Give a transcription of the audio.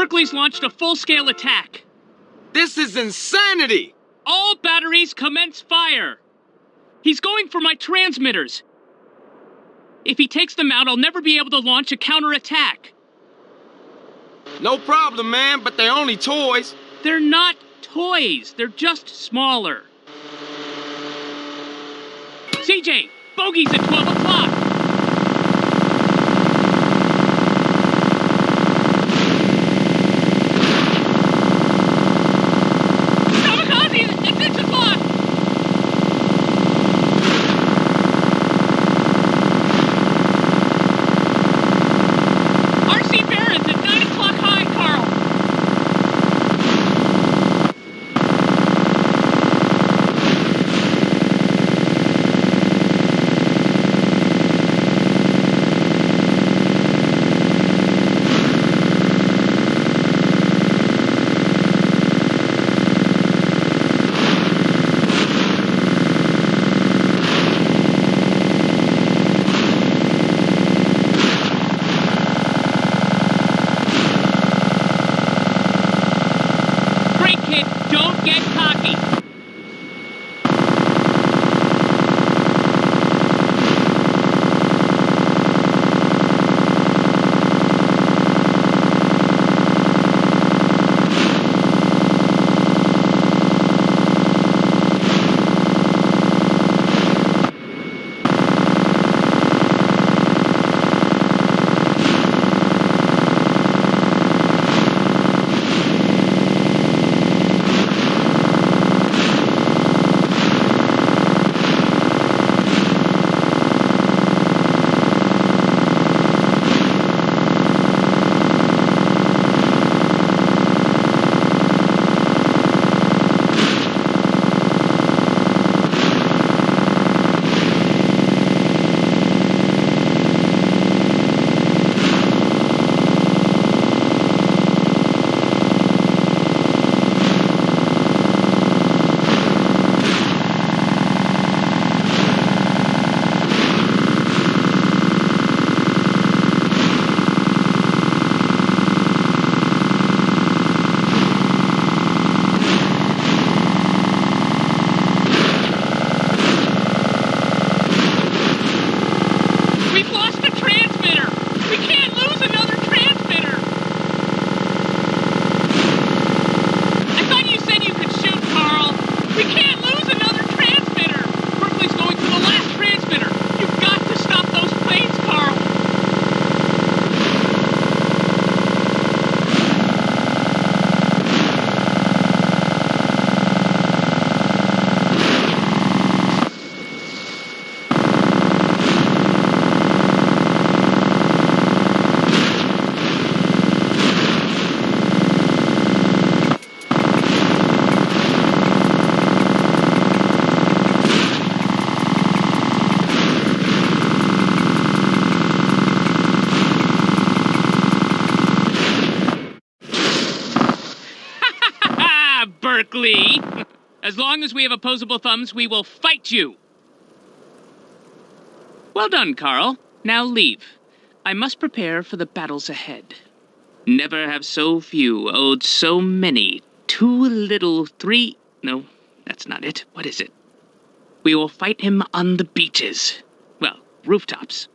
Berkeley's launched a full-scale attack. This is insanity! All batteries commence fire! He's going for my transmitters. If he takes them out, I'll never be able to launch a counterattack. No problem, man, but they're only toys. They're not toys. They're just smaller. CJ, bogey's at 12 o'clock. Berkeley. As long as we have opposable thumbs, we will fight you. Well done, Carl. Now leave. I must prepare for the battles ahead. Never have so few owed so many. Too little, three... No, that's not it. What is it? We will fight him on the beaches. Well, rooftops.